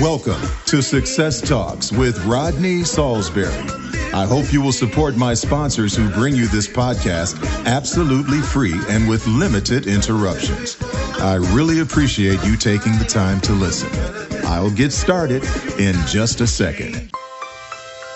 Welcome to Success Talks with Rodney Saulsberry. I hope you will support my sponsors who bring you this podcast absolutely free and with limited interruptions. I really appreciate you taking the time to listen. I'll get started in just a second.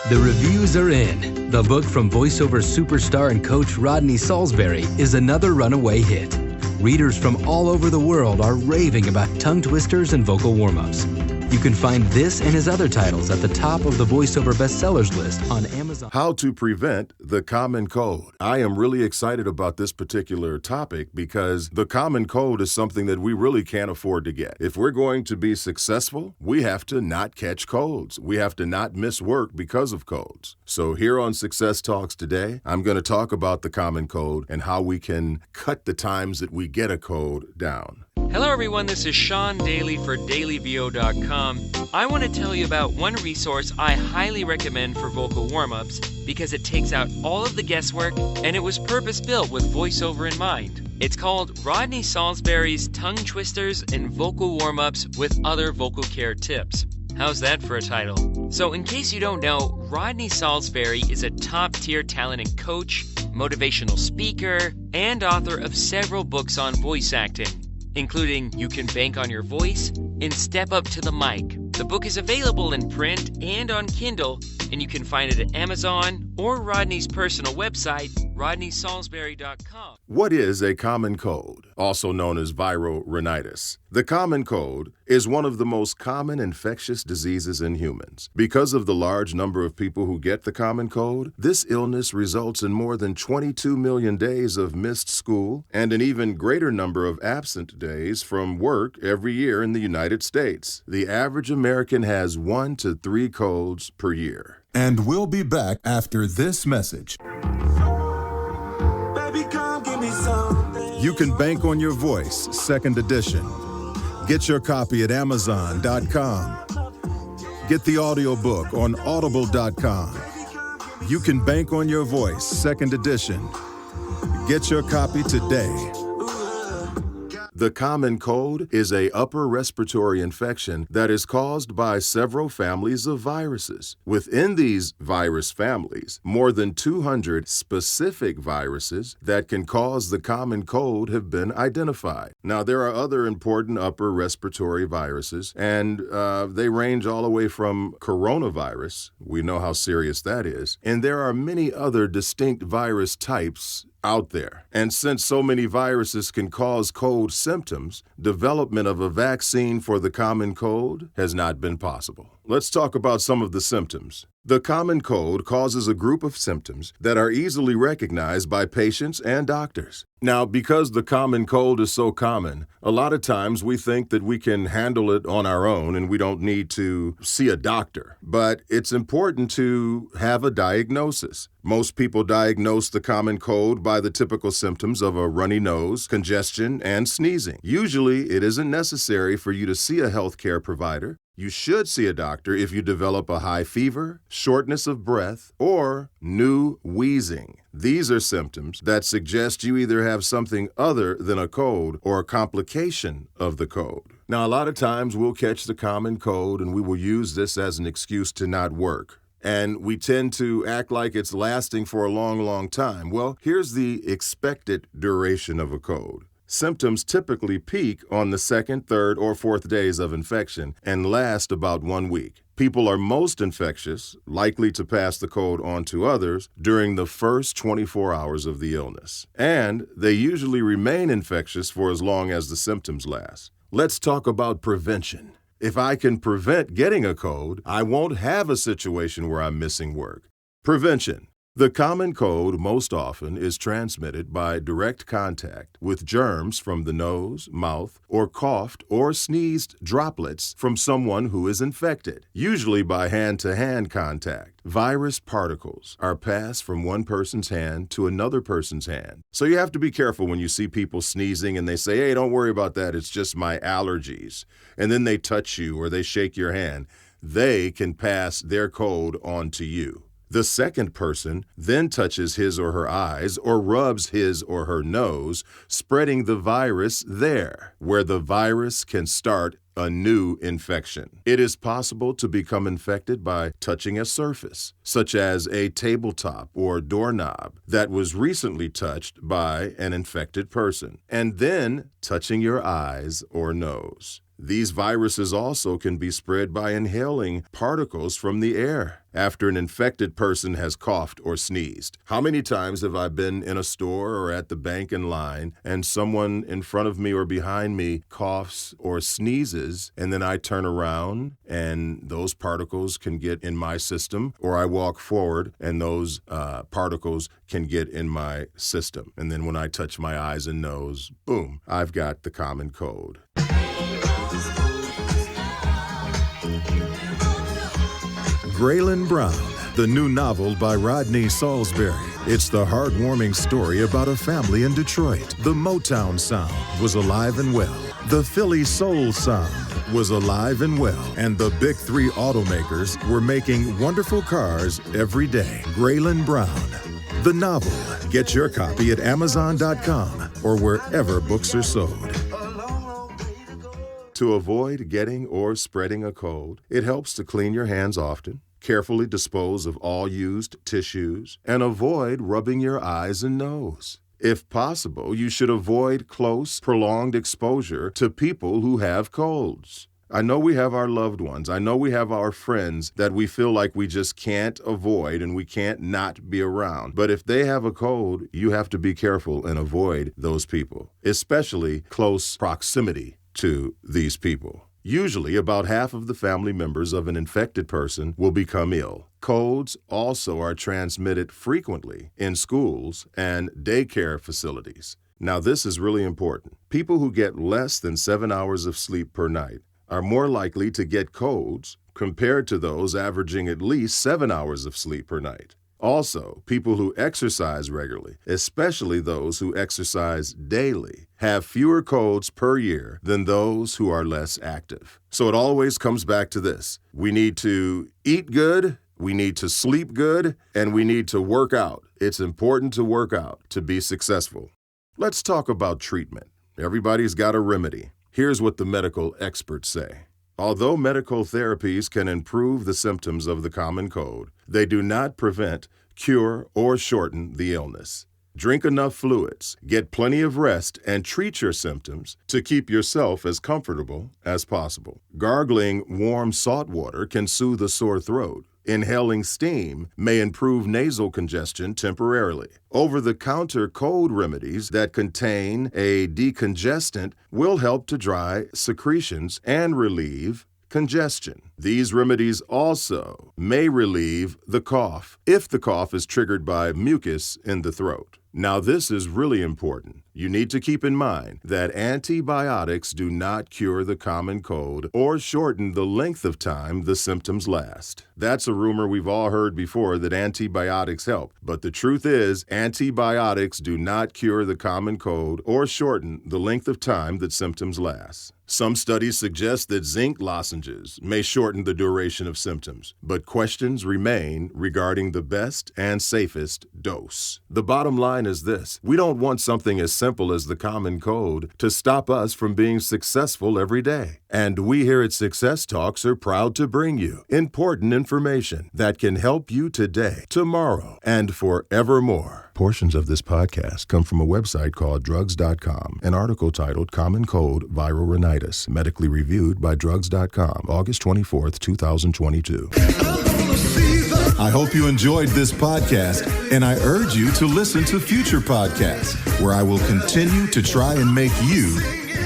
The reviews are in. The book from voiceover superstar and coach Rodney Saulsberry is another runaway hit. Readers from all over the world are raving about tongue twisters and vocal warm-ups. You can find this and his other titles at the top of the voiceover bestsellers list on Amazon. How to prevent the common cold. I am really excited about this particular topic because the common cold is something that we really can't afford to get. If we're going to be successful, we have to not catch colds. We have to not miss work because of colds. So here on Success Talks today, I'm going to talk about the common cold and how we can cut the times that we get a cold down. Hello everyone, this is Sean Daly for dailyvo.com. I want to tell you about one resource I highly recommend for vocal warm-ups because it takes out all of the guesswork and it was purpose-built with voiceover in mind. It's called Rodney Saulsberry's Tongue Twisters and Vocal Warm-Ups with Other Vocal Care Tips. How's that for a title? So in case you don't know, Rodney Saulsberry is a top-tier talent and coach, motivational speaker, and author of several books on voice acting, including You Can Bank on Your Voice and Step Up to the Mic. The book is available in print and on Kindle, and you can find it at Amazon or Rodney's personal website, rodneysaulsberry.com. What is a common cold, also known as viral rhinitis? The common cold is one of the most common infectious diseases in humans. Because of the large number of people who get the common cold, this illness results in more than 22 million days of missed school and an even greater number of absent days from work every year in the United States. The average American has 1 to 3 colds per year. And we'll be back after this message. You Can Bank on Your Voice, 2nd edition. Get your copy at Amazon.com. Get the audiobook on Audible.com. You Can Bank on Your Voice, 2nd edition. Get your copy today. The common cold is an upper respiratory infection that is caused by several families of viruses. Within these virus families, more than 200 specific viruses that can cause the common cold have been identified. Now, there are other important upper respiratory viruses, and they range all the way from coronavirus. We know how serious that is. And there are many other distinct virus types out there. And since so many viruses can cause cold symptoms, development of a vaccine for the common cold has not been possible. Let's talk about some of the symptoms. The common cold causes a group of symptoms that are easily recognized by patients and doctors. Now, because the common cold is so common, a lot of times we think that we can handle it on our own and we don't need to see a doctor. But it's important to have a diagnosis. Most people diagnose the common cold by the typical symptoms of a runny nose, congestion, and sneezing. Usually, it isn't necessary for you to see a healthcare provider. You should see a doctor if you develop a high fever, shortness of breath, or new wheezing. These are symptoms that suggest you either have something other than a cold or a complication of the cold. Now, a lot of times we'll catch the common cold and we will use this as an excuse to not work. And we tend to act like it's lasting for a long, long time. Well, here's the expected duration of a cold. Symptoms typically peak on the 2nd, 3rd, or 4th days of infection and last about 1 week. People are most infectious, likely to pass the cold on to others during the first 24 hours of the illness. And they usually remain infectious for as long as the symptoms last. Let's talk about prevention. If I can prevent getting a cold, I won't have a situation where I'm missing work. Prevention. The common cold most often is transmitted by direct contact with germs from the nose, mouth, or coughed or sneezed droplets from someone who is infected, usually by hand-to-hand contact. Virus particles are passed from one person's hand to another person's hand. So you have to be careful when you see people sneezing and they say, "Hey, don't worry about that, it's just my allergies." And then they touch you or they shake your hand. They can pass their cold on to you. The second person then touches his or her eyes or rubs his or her nose, spreading the virus there, where the virus can start a new infection. It is possible to become infected by touching a surface, such as a tabletop or doorknob that was recently touched by an infected person, and then touching your eyes or nose. These viruses also can be spread by inhaling particles from the air after an infected person has coughed or sneezed. How many times have I been in a store or at the bank in line and someone in front of me or behind me coughs or sneezes, and then I turn around and those particles can get in my system, or I walk forward and those particles can get in my system. And then when I touch my eyes and nose, boom, I've got the common cold. Graylin Brown, the new novel by Rodney Saulsberry. It's the heartwarming story about a family in Detroit. The Motown sound was alive and well. The Philly soul sound was alive and well. And the big three automakers were making wonderful cars every day. Graylin Brown, the novel. Get your copy at Amazon.com or wherever books are sold. To avoid getting or spreading a cold, it helps to clean your hands often, carefully dispose of all used tissues, and avoid rubbing your eyes and nose. If possible, you should avoid close, prolonged exposure to people who have colds. I know we have our loved ones. I know we have our friends that we feel like we just can't avoid and we can't not be around. But if they have a cold, you have to be careful and avoid those people, especially close proximity to these people. Usually, about half of the family members of an infected person will become ill. Colds also are transmitted frequently in schools and daycare facilities. Now, this is really important. People who get less than 7 hours of sleep per night are more likely to get colds compared to those averaging at least 7 hours of sleep per night. Also, people who exercise regularly, especially those who exercise daily, have fewer colds per year than those who are less active. So it always comes back to this. We need to eat good, we need to sleep good, and we need to work out. It's important to work out to be successful. Let's talk about treatment. Everybody's got a remedy. Here's what the medical experts say. Although medical therapies can improve the symptoms of the common cold, they do not prevent, cure, or shorten the illness. Drink enough fluids, get plenty of rest, and treat your symptoms to keep yourself as comfortable as possible. Gargling warm salt water can soothe a sore throat. Inhaling steam may improve nasal congestion temporarily. Over-the-counter cold remedies that contain a decongestant will help to dry secretions and relieve congestion. These remedies also may relieve the cough if the cough is triggered by mucus in the throat. Now, this is really important. You need to keep in mind that antibiotics do not cure the common cold or shorten the length of time the symptoms last. That's a rumor we've all heard before, that antibiotics help. But the truth is, antibiotics do not cure the common cold or shorten the length of time that symptoms last. Some studies suggest that zinc lozenges may shorten the duration of symptoms, but questions remain regarding the best and safest dose. The bottom line is this: we don't want something as simple as the common cold to stop us from being successful every day. And we here at Success Talks are proud to bring you important information that can help you today, tomorrow, and forevermore. Portions of this podcast come from a website called drugs.com, an article titled Common Cold Viral Rhinitis, medically reviewed by drugs.com, August 24th, 2022. I hope you enjoyed this podcast, and I urge you to listen to future podcasts where I will continue to try and make you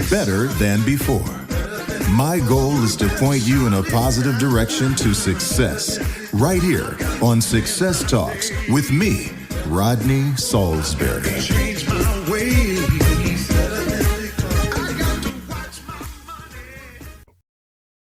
better than before. My goal is to point you in a positive direction to success, right here on Success Talks with me, Rodney Saulsberry.